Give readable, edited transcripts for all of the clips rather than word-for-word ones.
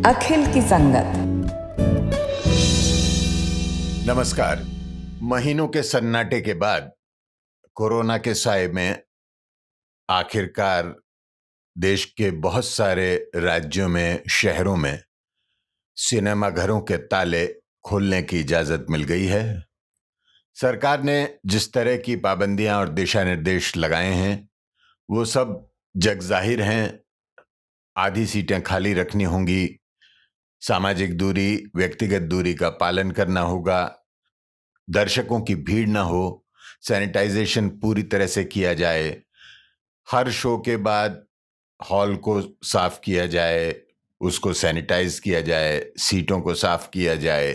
अखिल की संगत। नमस्कार। महीनों के सन्नाटे के बाद कोरोना के साए में आखिरकार देश के बहुत सारे राज्यों में, शहरों में सिनेमा घरों के ताले खोलने की इजाजत मिल गई है। सरकार ने जिस तरह की पाबंदियां और दिशा निर्देश लगाए हैं वो सब जगजाहिर हैं। आधी सीटें खाली रखनी होंगी, सामाजिक दूरी, व्यक्तिगत दूरी का पालन करना होगा, दर्शकों की भीड़ ना हो, सैनिटाइजेशन पूरी तरह से किया जाए, हर शो के बाद हॉल को साफ किया जाए, उसको सैनिटाइज किया जाए, सीटों को साफ किया जाए।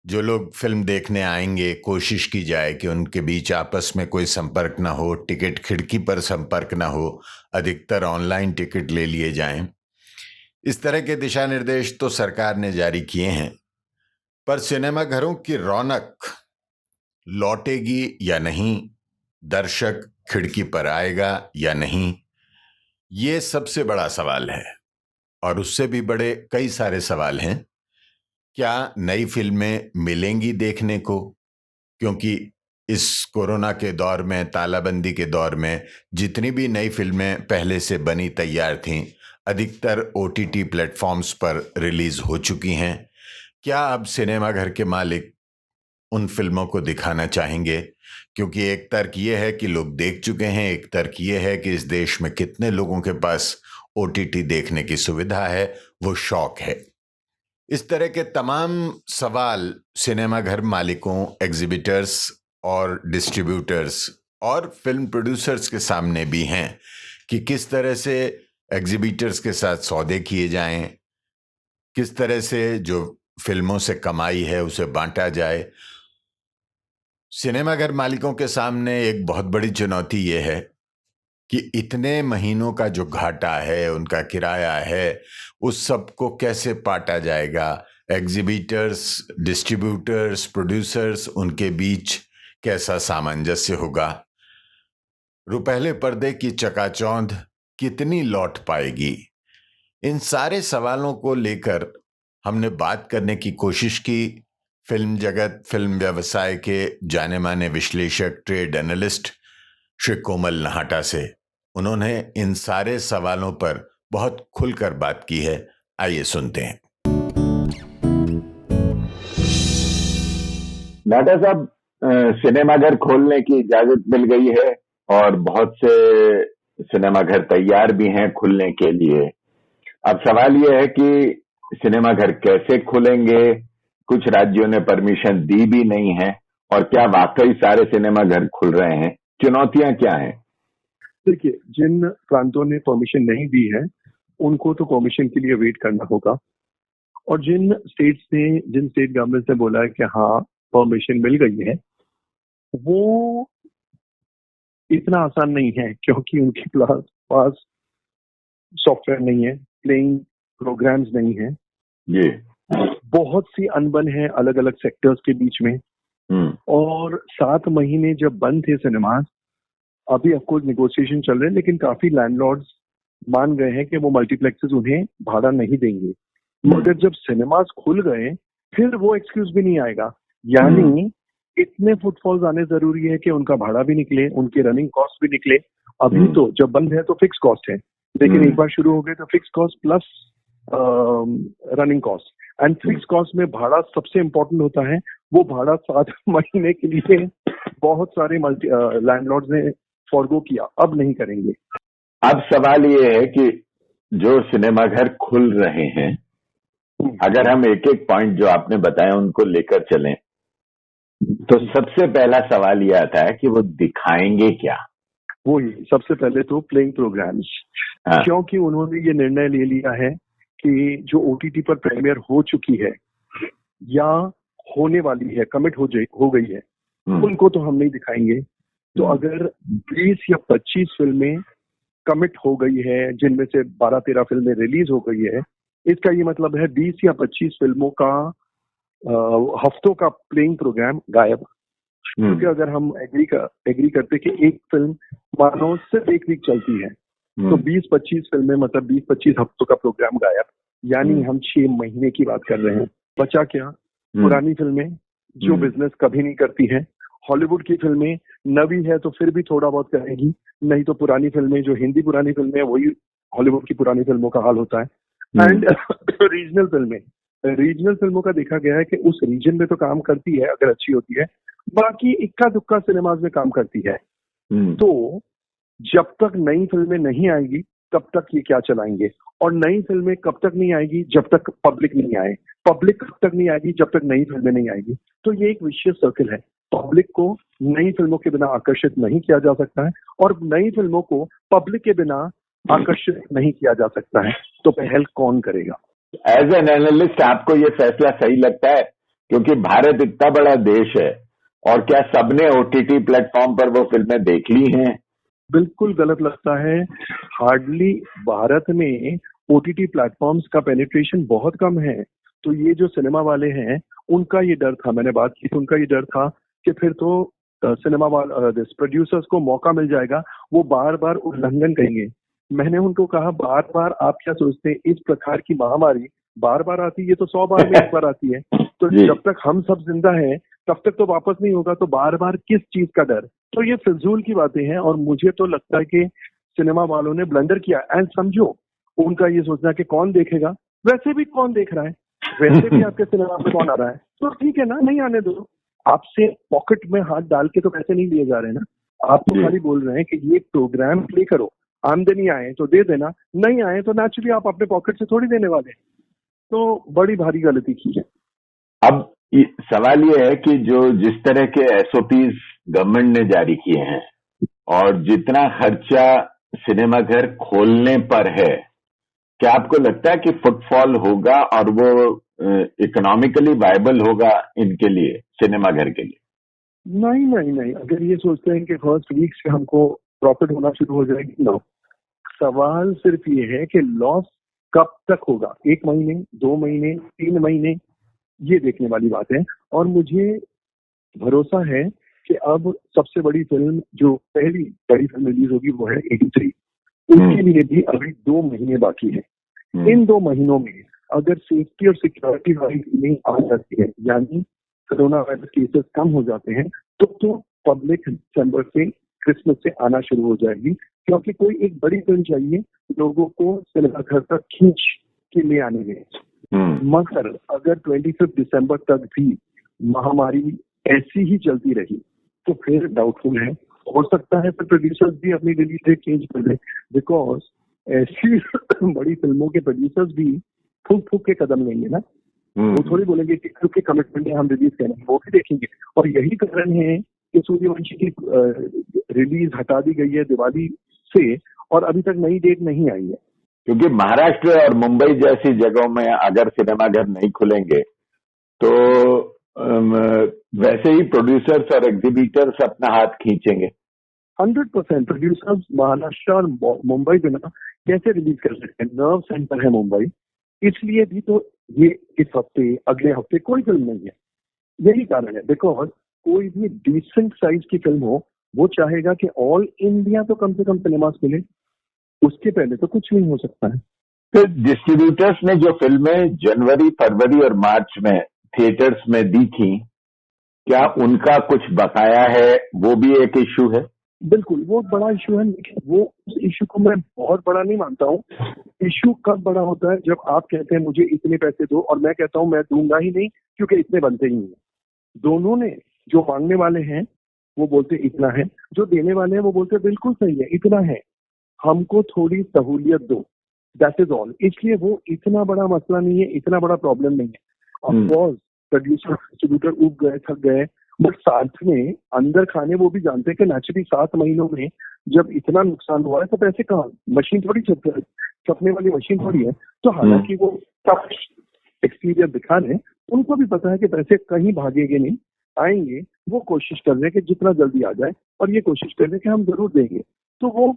जो लोग फिल्म देखने आएंगे कोशिश की जाए कि उनके बीच आपस में कोई संपर्क ना हो, टिकट खिड़की पर संपर्क ना हो, अधिकतर ऑनलाइन टिकट ले लिए जाएं। इस तरह के दिशा निर्देश तो सरकार ने जारी किए हैं, पर सिनेमा घरों की रौनक लौटेगी या नहीं, दर्शक खिड़की पर आएगा या नहीं, ये सबसे बड़ा सवाल है। और उससे भी बड़े कई सारे सवाल हैं। क्या नई फिल्में मिलेंगी देखने को? क्योंकि इस कोरोना के दौर में, तालाबंदी के दौर में जितनी भी नई फिल्में पहले से बनी तैयार थीं, अधिकतर OTT प्लेटफॉर्म्स पर रिलीज हो चुकी हैं। क्या अब सिनेमा घर के मालिक उन फिल्मों को दिखाना चाहेंगे? क्योंकि एक तर्क ये है कि लोग देख चुके हैं, एक तर्क ये है कि इस देश में कितने लोगों के पास OTT देखने की सुविधा है, वो शौक है। इस तरह के तमाम सवाल सिनेमा घर मालिकों, एग्जिबिटर्स और डिस्ट्रीब्यूटर्स और फिल्म प्रोड्यूसर्स के सामने भी हैं कि किस तरह से एग्जिबिटर्स के साथ सौदे किए जाएं, किस तरह से जो फिल्मों से कमाई है उसे बांटा जाए। सिनेमा घर मालिकों के सामने एक बहुत बड़ी चुनौती ये है कि इतने महीनों का जो घाटा है, उनका किराया है, उस सब को कैसे पाटा जाएगा। एग्जिबिटर्स, डिस्ट्रीब्यूटर्स, प्रोड्यूसर्स, उनके बीच कैसा सामंजस्य होगा। रुपहले पर्दे की चकाचौंध कितनी लौट पाएगी। इन सारे सवालों को लेकर हमने बात करने की कोशिश की फिल्म जगत, फिल्म व्यवसाय के जाने माने विश्लेषक, ट्रेड एनालिस्ट श्री कोमल नहाटा से। उन्होंने इन सारे सवालों पर बहुत खुलकर बात की है। आइए सुनते हैं। नाटा साहब, सिनेमा घर खोलने की इजाजत मिल गई है और बहुत से सिनेमा घर तैयार भी हैं खुलने के लिए। अब सवाल यह है कि सिनेमा घर कैसे खुलेंगे? कुछ राज्यों ने परमिशन दी भी नहीं है, और क्या वाकई सारे सिनेमा घर खुल रहे हैं? चुनौतियां क्या हैं? देखिए, जिन प्रांतों ने परमिशन नहीं दी है उनको तो परमिशन के लिए वेट करना होगा, और जिन स्टेट गवर्नमेंट ने बोला है कि हाँ परमिशन मिल गई है, वो इतना आसान नहीं है क्योंकि उनके पास सॉफ्टवेयर नहीं है, प्लेइंग प्रोग्राम्स नहीं है। जी, बहुत सी अनबन है अलग अलग सेक्टर्स के बीच में। और 7 महीने जब बंद थे सिनेमास, अभी ऑफकोर्स नेगोशिएशन चल रहे हैं, लेकिन काफी लैंडलॉर्ड्स मान गए हैं कि वो मल्टीप्लेक्सेस उन्हें भाड़ा नहीं देंगे। मगर जब सिनेमास खुल गए फिर वो एक्सक्यूज भी नहीं आएगा। यानी इतने फुटफॉल्स आने जरूरी है कि उनका भाड़ा भी निकले, उनके रनिंग कॉस्ट भी निकले। अभी तो जब बंद है तो फिक्स कॉस्ट है, लेकिन एक बार शुरू हो गए तो fix cost plus running cost, and fix cost में भाड़ा सबसे इम्पोर्टेंट होता है। वो भाड़ा 7 महीने के लिए बहुत सारे लैंडलॉर्ड्स ने फॉरगो किया, अब नहीं करेंगे। अब सवाल ये है कि जो सिनेमा घर खुल रहे हैं, अगर हम एक एक पॉइंट जो आपने बताया उनको लेकर चलें, तो सबसे पहला सवाल ये आता है कि वो दिखाएंगे क्या? वही सबसे पहले तो प्लेइंग प्रोग्राम्स, क्योंकि उन्होंने ये निर्णय ले लिया है कि जो OTT पर प्रीमियर हो चुकी है या होने वाली है, कमिट हो गई है, उनको तो हम नहीं दिखाएंगे। तो अगर 20 या 25 फिल्में कमिट हो गई है, जिनमें से 12-13 फिल्में रिलीज हो गई है, इसका ये मतलब है 20 या 25 फिल्मों का हफ्तों का प्लेइंग प्रोग्राम गायब। क्योंकि अगर हम एग्री करते कि एक फिल्म मानो सिर्फ एक वीक चलती है, तो 20-25 फिल्में मतलब 20-25 हफ्तों का प्रोग्राम गायब। यानी हम 6 महीने की बात कर रहे हैं। बचा क्या? पुरानी फिल्में जो बिजनेस कभी नहीं करती हैं। हॉलीवुड की फिल्में नवी है तो फिर भी थोड़ा बहुत करेगी, नहीं तो पुरानी फिल्में जो हिंदी पुरानी फिल्में है वही हॉलीवुड की पुरानी फिल्मों का हाल होता है। एंड रीजनल फिल्मों का देखा गया है कि उस रीजन में तो काम करती है अगर अच्छी होती है, बाकी इक्का दुक्का सिनेमाज में काम करती है। तो जब तक नई फिल्में नहीं आएगी तब तक ये क्या चलाएंगे, और नई फिल्में कब तक नहीं आएगी? जब तक पब्लिक नहीं आए। पब्लिक कब तक नहीं आएगी? जब तक नई फिल्में नहीं आएगी। तो ये एक विशेष सर्किल है। पब्लिक को नई फिल्मों के बिना आकर्षित नहीं किया जा सकता है और नई फिल्मों को पब्लिक के बिना आकर्षित नहीं किया जा सकता है। तो पहल कौन करेगा? एज एन एनालिस्ट आपको ये फैसला सही लगता है? क्योंकि भारत इतना बड़ा देश है और क्या सबने ओटीटी प्लेटफॉर्म पर वो फिल्में देख ली हैं? बिल्कुल गलत लगता है। हार्डली भारत में ओटीटी प्लेटफॉर्म्स का पेनिट्रेशन बहुत कम है। तो ये जो सिनेमा वाले हैं उनका ये डर था, मैंने बात की, उनका ये डर था कि फिर तो सिनेमा वाले प्रोड्यूसर्स को मौका मिल जाएगा, वो बार बार उल्लंघन करेंगे। मैंने उनको कहा बार बार आप क्या सोचते हैं, इस प्रकार की महामारी बार बार आती है तो 100 बार में एक बार आती है। तो जब तक हम सब जिंदा हैं तब तक तो वापस नहीं होगा, तो बार बार किस चीज का डर? तो ये फिजूल की बातें हैं और मुझे तो लगता है कि सिनेमा वालों ने ब्लंडर किया। एंड समझो, उनका ये सोचना कि कौन देखेगा, वैसे भी कौन देख रहा है, वैसे भी आपके सिनेमा में कौन आ रहा है, तो ठीक है ना, नहीं आने दो। आपसे पॉकेट में हाथ डाल के तो पैसे नहीं लिए जा रहे ना, आप तो खाली बोल रहे हैं कि ये प्रोग्राम प्ले करो, आमदनी आए तो दे देना, नहीं आए तो नेचुरली आप अपने पॉकेट से थोड़ी देने वाले। तो बड़ी भारी गलती की है। अब सवाल ये है कि जो जिस तरह के एसओपीज गवर्नमेंट ने जारी किए हैं और जितना खर्चा सिनेमाघर खोलने पर है, क्या आपको लगता है कि फुटफॉल होगा और वो इकोनॉमिकली वायबल होगा इनके लिए, सिनेमाघर के लिए? नहीं नहीं नहीं, अगर ये सोचते हैं कि फर्स्ट वीक से हमको प्रॉफिट होना शुरू हो जाएगी, नो। सवाल सिर्फ ये है कि लॉस कब तक होगा, 1 महीने, 2 महीने, 3 महीने, ये देखने वाली बात है। और मुझे भरोसा है कि अब सबसे बड़ी फिल्म, जो पहली बड़ी फिल्म रिलीज होगी वो है 83। उसके लिए भी अभी 2 महीने बाकी है। इन 2 महीनों में अगर सेफ्टी और सिक्योरिटी वाली फीलिंग आ जाती है, यानी कोरोना वायरस केसेस कम हो जाते हैं, तो पब्लिक दिसंबर से, क्रिसमस से आना शुरू हो जाएगी। क्योंकि कोई एक बड़ी फिल्म चाहिए लोगों को सिनेमा घर तक खींच के ले आने में। मगर अगर 25 दिसंबर तक भी महामारी ऐसी ही चलती रही तो फिर डाउटफुल है। हो सकता है फिर प्रोड्यूसर्स भी अपनी रिलीज डेट चेंज कर दें, बिकॉज ऐसी बड़ी फिल्मों के प्रोड्यूसर्स भी फूक फूक के कदम लेंगे ना। वो थोड़ी बोलेंगे कि क्योंकि कमिटमेंट है हम रिलीज करेंगे, वो भी देखेंगे। और यही कारण है कि सूर्यवंशी की रिलीज हटा दी गई है दिवाली से और अभी तक नई डेट नहीं आई है। क्योंकि महाराष्ट्र और मुंबई जैसी जगहों में अगर सिनेमाघर नहीं खुलेंगे तो वैसे ही प्रोड्यूसर्स और एग्जीबिटर्स अपना हाथ खींचेंगे। 100% प्रोड्यूसर्स महाराष्ट्र और मुंबई बिना कैसे रिलीज कर सकते हैं? नर्व सेंटर है मुंबई, इसलिए भी तो ये इस हफ्ते, अगले हफ्ते कोई फिल्म नहीं है। यही कारण है, बिकॉज कोई भी डिसेंट साइज की फिल्म हो वो चाहेगा कि ऑल इंडिया तो कम से कम सिनेमास मिले, उसके पहले तो कुछ नहीं हो सकता है। तो डिस्ट्रीब्यूटर्स ने जो फिल्में जनवरी, फरवरी और मार्च में थिएटर्स में दी थी, क्या उनका कुछ बकाया है? वो भी एक इश्यू है। बिल्कुल, वो बड़ा इशू है, लेकिन वो उस इशू को मैं बहुत बड़ा नहीं मानता हूँ। इशू कब बड़ा होता है? जब आप कहते हैं मुझे इतने पैसे दो और मैं कहता हूँ मैं दूंगा ही नहीं क्योंकि इतने बनते ही नहीं। दोनों ने, जो मांगने वाले हैं वो बोलते इतना है, जो देने वाले हैं वो बोलते बिल्कुल सही है, इतना है, हमको थोड़ी सहूलियत दो, दैट इज ऑल। इसलिए वो इतना बड़ा मसला नहीं है, इतना बड़ा प्रॉब्लम नहीं है। ऑफकोर्स प्रोड्यूसर डिस्ट्रीब्यूटर उब गए, थक गए, बट साथ में अंदर खाने वो भी जानते हैं कि नेचुरली 7 महीनों में जब इतना नुकसान हुआ है तो पैसे कहाँ, मशीन थोड़ी छपने वाली मशीन थोड़ी है। तो हालांकि वो टफ एक्सपीरियंस दिखा रहे हैं, उनको भी पता है कि पैसे कहीं भागेंगे नहीं, आएंगे। वो कोशिश कर रहे हैं कि जितना जल्दी आ जाए और ये कोशिश कर रहे हैं कि हम जरूर देंगे। तो वो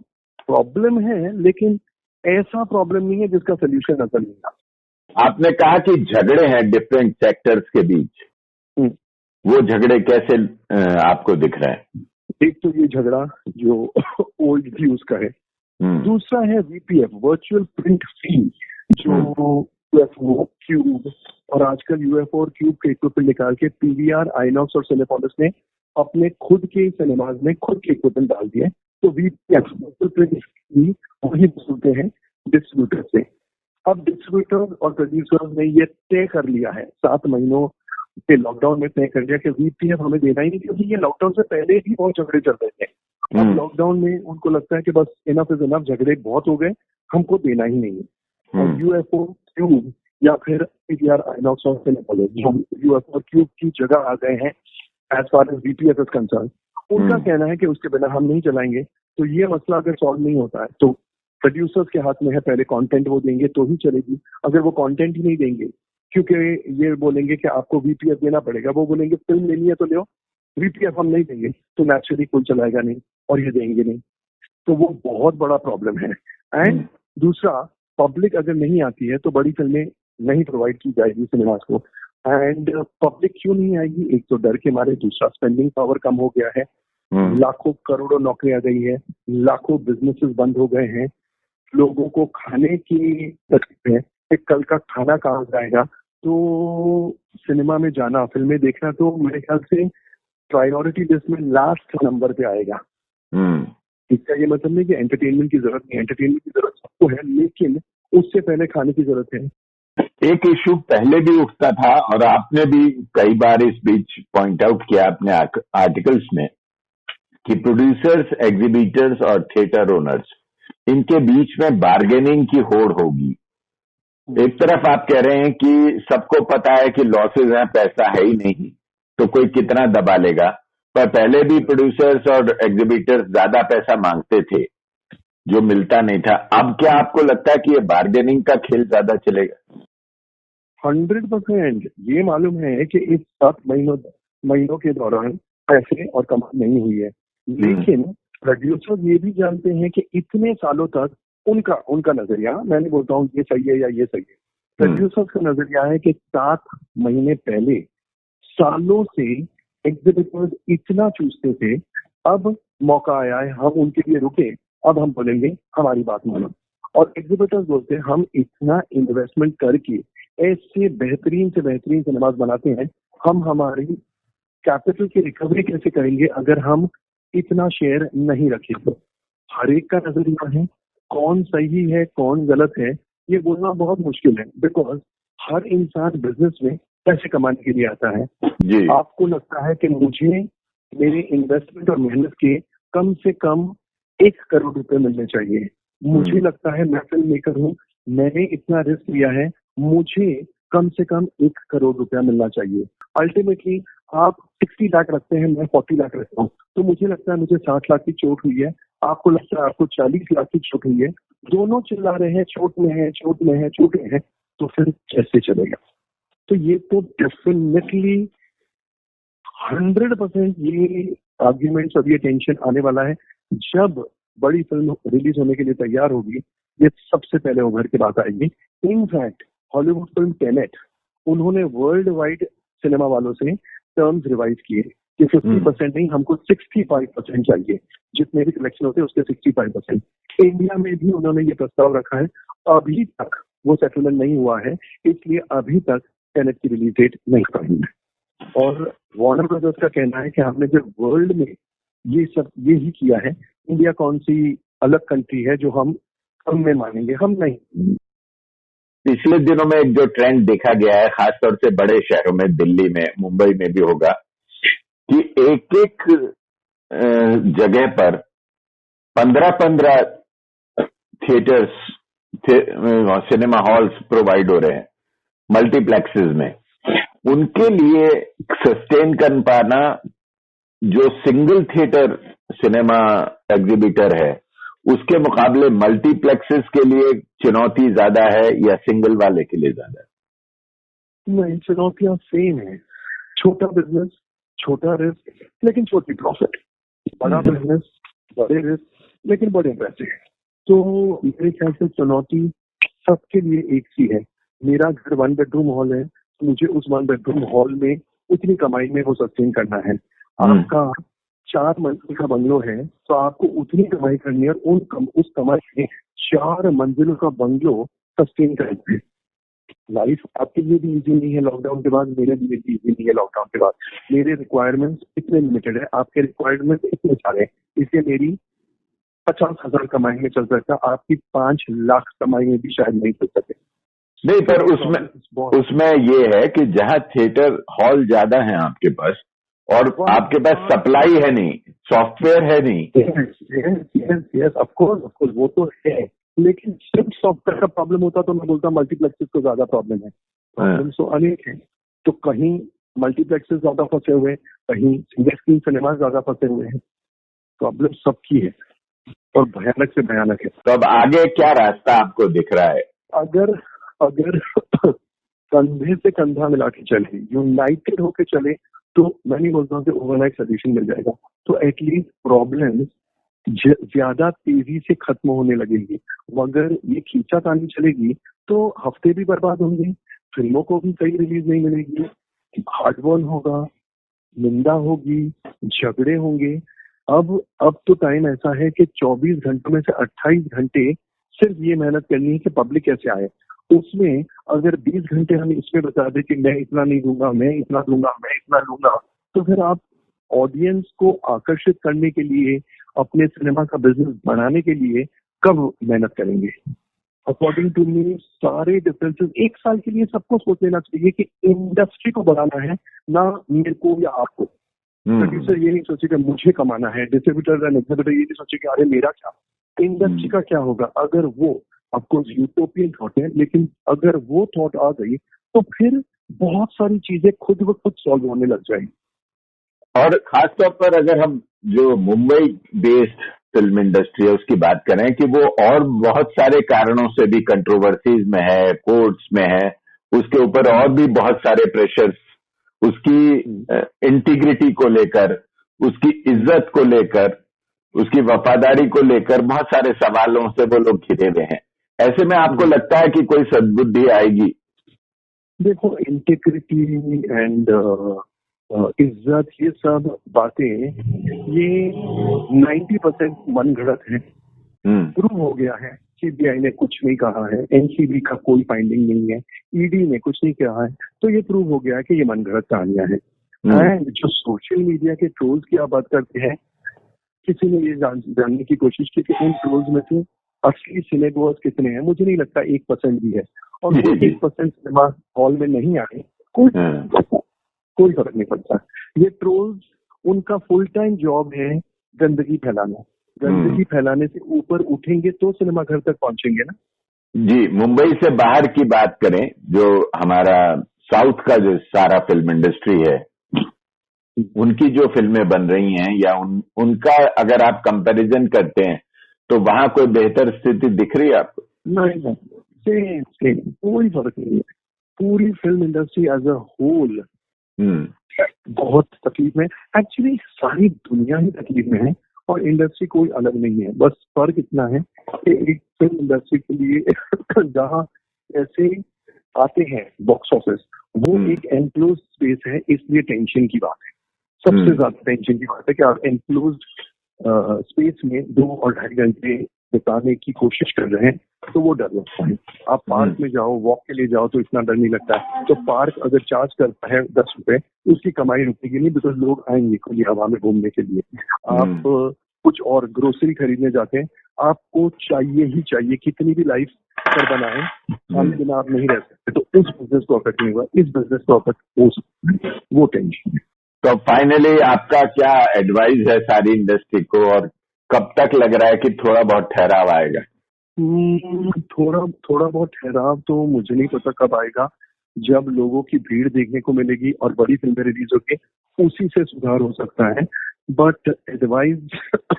प्रॉब्लम है, लेकिन ऐसा प्रॉब्लम नहीं है जिसका सोल्यूशन नजर नहीं आता। आपने कहा कि झगड़े हैं डिफरेंट सेक्टर्स के बीच, वो झगड़े कैसे आपको दिख रहा है? एक तो ये झगड़ा जो ओल्ड व्यूज का है, दूसरा है वीपीएफ, वर्चुअल प्रिंट फी, जो यूएफओ, क्यूब, और आजकल यूएफओ और क्यूब के इक्विपमेंट निकाल के पीवीआर, आइनॉक्स और सिनेपोलिस ने अपने खुद के सिनेमाज में खुद के इक्विपमेंट डाल दिए। तो वीपीएफ भी वही वसूलते हैं डिस्ट्रीब्यूटर से। अब डिस्ट्रीब्यूटर और प्रोड्यूसर्स ने ये तय कर लिया है 7 महीनों के लॉकडाउन में, तय कर लिया कि वीपीएफ हमें देना ही नहीं, क्योंकि ये लॉकडाउन से पहले ही बहुत झगड़े चल रहे थे। अब लॉकडाउन में उनको लगता है कि बस इनफ इज इनफ, झगड़े बहुत हो गए, हमको देना ही नहीं है। और यूएफओ, क्यूब या फिर पीवीआर, आइनॉक्स और सिनेपोलिस जो यूएफओ और क्यूब की जगह आ गए हैं as far as VPF is concern, उनका कहना है कि उसके बिना हम नहीं चलाएंगे। तो ये मसला अगर सॉल्व नहीं होता है तो प्रोड्यूसर्स के हाथ में है, पहले कंटेंट वो देंगे तो ही चलेगी। अगर वो कंटेंट ही नहीं देंगे, क्योंकि ये बोलेंगे कि आपको वीपीएफ देना पड़ेगा, वो बोलेंगे फिल्म लेनी है तो लो, वीपीएफ हम नहीं देंगे, तो नेचुरली कोई चलाएगा नहीं और ये देंगे नहीं। तो वो बहुत बड़ा प्रॉब्लम है। एंड दूसरा, पब्लिक अगर नहीं आती है तो बड़ी फिल्में नहीं प्रोवाइड की जाएगी सिनेमास को। एंड पब्लिक क्यों नहीं आएगी? एक तो डर के मारे, दूसरा स्पेंडिंग पावर कम हो गया है, लाखों करोड़ों नौकरियां गई है, लाखों बिजनेसेस बंद हो गए हैं, लोगों को खाने की तकलीफ है कि कल का खाना कहाँ जाएगा। तो सिनेमा में जाना, फिल्में देखना तो मेरे ख्याल से प्रायोरिटी लिस्ट में लास्ट नंबर पे आएगा। इसका ये मतलब नहीं कि एंटरटेनमेंट की जरूरत नहीं, एंटरटेनमेंट की जरूरत सबको है, लेकिन उससे पहले खाने की जरूरत है। एक इशू पहले भी उठता था और आपने भी कई बार इस बीच पॉइंट आउट किया अपने आर्टिकल्स में कि प्रोड्यूसर्स, एग्जीबिटर्स और थिएटर ओनर्स, इनके बीच में बार्गेनिंग की होड़ होगी। एक तरफ आप कह रहे हैं कि सबको पता है कि लॉसेज हैं, पैसा है ही नहीं, तो कोई कितना दबा लेगा, पर पहले भी प्रोड्यूसर्स और एग्जीबिटर्स ज्यादा पैसा मांगते थे जो मिलता नहीं था। अब क्या आपको लगता है कि ये बार्गेनिंग का खेल ज्यादा चलेगा? 100% ये मालूम है कि इस 7 महीनों के दौरान पैसे और कमाई नहीं हुई है, लेकिन प्रोड्यूसर ये भी जानते हैं कि इतने सालों तक उनका नजरिया, मैं नहीं बोलता हूँ ये सही है या ये सही है, प्रोड्यूसर्स का नजरिया है कि 7 महीने पहले सालों से एग्जीबिटर्स इतना चूसते थे, अब मौका आया है, हम उनके लिए रुके, अब हम बोलेंगे हमारी बात मानो। और एग्जीबिटर्स बोलते हैं हम इतना इन्वेस्टमेंट करके ऐसे बेहतरीन से बेहतरीन सिनेमास बनाते हैं, हम हमारी कैपिटल की रिकवरी कैसे करेंगे अगर हम इतना शेयर नहीं रखें? तो हर एक का नजरिया है, कौन सही है कौन गलत है ये बोलना बहुत मुश्किल है, बिकॉज हर इंसान बिजनेस में पैसे कमाने के लिए आता है। आपको लगता है कि मुझे मेरे इन्वेस्टमेंट और मेहनत के कम से कम 1 करोड़ रुपए मिलने चाहिए। मुझे लगता है मैं फिल्म मेकर हूँ, मैंने इतना रिस्क लिया है, मुझे कम से कम 1 करोड़ रुपया मिलना चाहिए। अल्टीमेटली आप 60 लाख रखते हैं, मैं 40 लाख रखता हूँ, तो मुझे लगता है मुझे 60 लाख की चोट हुई है, आपको लगता है आपको 40 लाख की चोट हुई है, दोनों चिल्ला रहे हैं चोट में है, चोट में है, चोट में है, तो फिर कैसे चलेगा? तो ये तो डेफिनेटली 100% ये आर्ग्यूमेंट्स और ये टेंशन आने वाला है। जब बड़ी फिल्म रिलीज होने के लिए तैयार होगी, ये सबसे पहले उभर के बात आएगी। इनफैक्ट हॉलीवुड फिल्म टेनेट, उन्होंने वर्ल्ड वाइड सिनेमा वालों से टर्म्स रिवाइज किए कि 50% नहीं, हमको 65% चाहिए, जितने भी कलेक्शन होते हैं उसके 65%। इंडिया में भी उन्होंने ये प्रस्ताव रखा है, अभी तक वो सेटलमेंट नहीं हुआ है, इसलिए अभी तक टेनेट की रिलीज डेट नहीं पाई है। और वार्नर ब्रदर्स का कहना है कि हमने जब वर्ल्ड में ये सब ये ही किया है, इंडिया कौन सी अलग कंट्री है जो हम में मानेंगे? हम नहीं। पिछले दिनों में एक जो ट्रेंड देखा गया है, खासतौर से बड़े शहरों में, दिल्ली में, मुंबई में भी होगा, कि एक जगह पर 15-15 थिएटर्स, सिनेमा हॉल्स प्रोवाइड हो रहे हैं मल्टीप्लेक्सेस में। उनके लिए सस्टेन कर पाना जो सिंगल थिएटर सिनेमा एग्जीबिटर है, उसके मुकाबले मल्टीप्लेक्सेस के लिए चुनौती ज्यादा है या सिंगल वाले के लिए ज्यादा है? नहीं, चुनौतियां सेम है। छोटा बिजनेस, छोटा रिस्क लेकिन छोटी प्रॉफिट, बड़ा बिजनेस, बड़े रिस्क लेकिन बड़े पैसे। तो मेरे ख्याल से चुनौती सबके लिए एक सी है। मेरा घर 1 बेडरूम हॉल है, तो मुझे उस 1 बेडरूम हॉल में उतनी कमाई में वो सस्टेन करना है। आपका 4 मंजिल का बंगलो है, तो आपको उतनी कमाई करनी है और उस कमाई से 4 मंजिलों का बंगलो सस्टेन करना है। लाइफ आपके लिए भी इजी नहीं है लॉकडाउन के बाद, मेरे लिए भी इजी नहीं है लॉकडाउन के बाद। मेरे रिक्वायरमेंट्स इतने लिमिटेड है, आपके रिक्वायरमेंट्स इतने सारे हैं, इसलिए मेरी 50,000 कमाई में चल सकता, आपकी 5 लाख कमाई में भी शायद नहीं चल सके। नहीं, पर उसमें ये है कि जहाँ थिएटर हॉल ज्यादा है आपके पास और आपके पास सप्लाई है नहीं, सॉफ्टवेयर है नहीं। यस ऑफ कोर्स वो तो है, लेकिन सिर्फ सॉफ्टवेयर का प्रॉब्लम होता तो मैं बोलता मल्टीप्लेक्सेस को ज्यादा प्रॉब्लम है। प्रॉब्लम तो अनेक है, तो कहीं मल्टीप्लेक्सेस ज्यादा फंसे हुए हैं, कहीं सिंगल स्क्रीन सिनेमा ज्यादा फंसे हुए हैं। प्रॉब्लम सबकी है और भयानक से भयानक है। तो अब आगे क्या रास्ता आपको दिख रहा है? अगर कंधे से कंधा मिला के चले, यूनाइटेड होके चले, तो मैं नहीं बोलता हूँ कि ओवरनाइट सोल्यूशन मिल जाएगा, तो एटलीस्ट प्रॉब्लम ज्यादा तेजी से खत्म होने लगेगी। मगर ये खींचातानी चलेगी तो हफ्ते भी बर्बाद होंगे, फिल्मों को भी सही रिलीज नहीं मिलेगी, हार्डवर्न होगा, निंदा होगी, झगड़े होंगे। अब तो टाइम ऐसा है कि 24 घंटों में से 28 घंटे सिर्फ ये मेहनत करनी है कि पब्लिक कैसे आए। उसमें अगर 20 घंटे हम इसमें बता दें कि मैं इतना नहीं दूंगा, मैं इतना दूंगा, मैं इतना लूंगा, तो फिर आप ऑडियंस को आकर्षित करने के लिए, अपने सिनेमा का बिजनेस बढ़ाने के लिए कब मेहनत करेंगे? अकॉर्डिंग टू मी सारे डिफरेंसेस एक साल के लिए सबको सोच लेना चाहिए कि इंडस्ट्री को बढ़ाना है, ना मेरे को या आपको। प्रोड्यूसर ये नहीं सोचे कि मुझे कमाना है, डिस्ट्रीब्यूटर एंड एग्जीबिटर ये नहीं सोचे कि अरे मेरा क्या, इंडस्ट्री का क्या होगा। अगर वो ऑफकोर्स यूटोपियन थॉट है, लेकिन अगर वो थॉट आ गई तो फिर बहुत सारी चीजें खुद ब खुद सॉल्व होने लग जाएंगी। और खासतौर पर अगर हम जो मुंबई बेस्ड फिल्म इंडस्ट्री है उसकी बात करें कि वो और बहुत सारे कारणों से भी कंट्रोवर्सीज में है, कोर्ट्स में है, उसके ऊपर और भी बहुत सारे प्रेशर्स, उसकी इंटीग्रिटी को लेकर, उसकी इज्जत को लेकर, उसकी वफादारी को लेकर बहुत सारे सवालों से वो लोग घिरे हुए हैं। ऐसे में आपको लगता है कि कोई सद्बुद्धि आएगी? देखो, इंटीग्रिटी एंड इज्जत, ये सब बातें ये 90% मन घड़त है। प्रूव हो गया है, सीबीआई ने कुछ नहीं कहा है, एनसीबी का कोई फाइंडिंग नहीं है, ईडी ने कुछ नहीं कहा है, तो ये प्रूव हो गया है कि ये मन घड़त कहानियां हैं। एंड जो सोशल मीडिया के ट्रोल्स की आप बात करते हैं, किसी ने ये जानने की कोशिश की कि इन ट्रोल्स में से असली सिनेगोअर्स कितने हैं। मुझे नहीं लगता 1% भी है, और वो 1% सिनेमा हॉल में नहीं आए, कोई फर्क नहीं पड़ता। ये ट्रोल्स, उनका फुल टाइम जॉब है गंदगी फैलाना। गंदगी फैलाने से ऊपर उठेंगे तो सिनेमा घर तक पहुंचेंगे ना। जी, मुंबई से बाहर की बात करें, जो हमारा साउथ का जो सारा फिल्म इंडस्ट्री है, उनकी जो फिल्में बन रही हैं या उनका अगर आप कंपैरिजन करते हैं तो वहां कोई बेहतर स्थिति दिख रही है आपको? नहीं, सेम कोई फर्क नहीं है। पूरी film industry as a whole बहुत तकलीफ में, एक्चुअली सारी दुनिया ही तकलीफ में है और इंडस्ट्री कोई अलग नहीं है। बस फर्क इतना है कि एक फिल्म इंडस्ट्री के लिए जहाँ ऐसे आते हैं बॉक्स ऑफिस, वो एक एनक्लोज स्पेस है, इसलिए टेंशन की बात है। सबसे ज्यादा टेंशन की बात है कि आप एनक्लोज स्पेस में 2 और 2.5 घंटे बिताने की कोशिश कर रहे हैं, तो वो डर लगता है। आप पार्क में जाओ, वॉक के लिए जाओ, तो इतना डर नहीं लगता है। तो पार्क अगर चार्ज करता है 10 रुपए, उसकी कमाई रुकेगी नहीं, बिकॉज लोग आएंगे खुली हवा में घूमने के लिए। आप कुछ और ग्रोसरी खरीदने जाते हैं, आपको चाहिए ही चाहिए, कितनी भी लाइफ पर बनाए, खाने बिना आप नहीं रह सकते। तो उस बिजनेस को अफेक्ट नहीं हुआ, इस बिजनेस को अफेक्ट हो सकता है, वो टेंशन है। तो फाइनली आपका क्या एडवाइस है सारी इंडस्ट्री को, और कब तक लग रहा है कि थोड़ा बहुत ठहराव आएगा? थोड़ा बहुत ठहराव तो मुझे नहीं पता कब आएगा। जब लोगों की भीड़ देखने को मिलेगी और बड़ी फिल्में रिलीज होगी, उसी से सुधार हो सकता है। बट एडवाइस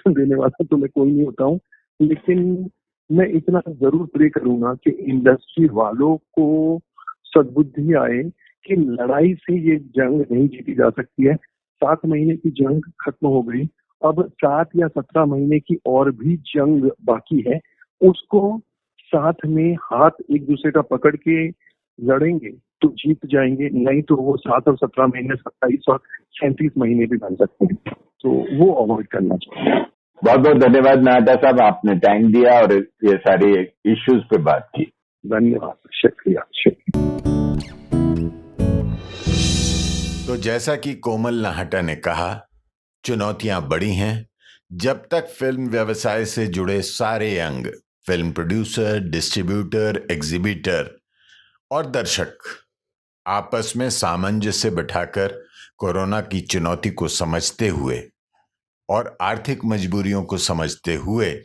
देने वाला तो मैं कोई नहीं होता हूँ, लेकिन मैं इतना जरूर प्रे करूंगा कि इंडस्ट्री वालों को सद्बुद्धि आए कि लड़ाई से ये जंग नहीं जीती जा सकती है। 7 महीने की जंग खत्म हो गई, अब 7 या 17 महीने की और भी जंग बाकी है। उसको साथ में हाथ एक दूसरे का पकड़ के लड़ेंगे तो जीत जाएंगे, नहीं तो वो 7 और 17 महीने 27 और 37 महीने भी बन सकते हैं, तो वो अवॉइड करना चाहिए। बहुत बहुत धन्यवाद नाहटा साहब, आपने टाइम दिया और ये सारी इश्यूज पे बात की। धन्यवाद, शुक्रिया। तो जैसा कि कोमल नाहटा ने कहा, चुनौतियां बड़ी हैं। जब तक फिल्म व्यवसाय से जुड़े सारे अंग, फिल्म प्रोड्यूसर, डिस्ट्रीब्यूटर, एग्जीबिटर और दर्शक आपस में सामंजस्य बिठाकर कोरोना की चुनौती को समझते हुए और आर्थिक मजबूरियों को समझते हुए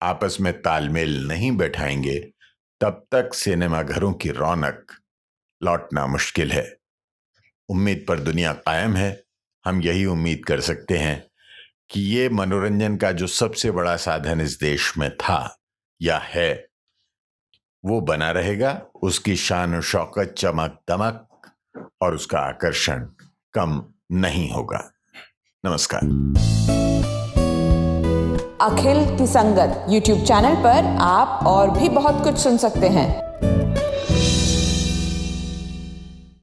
आपस में तालमेल नहीं बैठाएंगे, तब तक सिनेमाघरों की रौनक लौटना मुश्किल है। उम्मीद पर दुनिया कायम है। हम यही उम्मीद कर सकते हैं कि ये मनोरंजन का जो सबसे बड़ा साधन इस देश में था या है, वो बना रहेगा। उसकी शान और शौकत, चमक दमक और उसका आकर्षण कम नहीं होगा। नमस्कार। अखिल की संगत YouTube चैनल पर आप और भी बहुत कुछ सुन सकते हैं।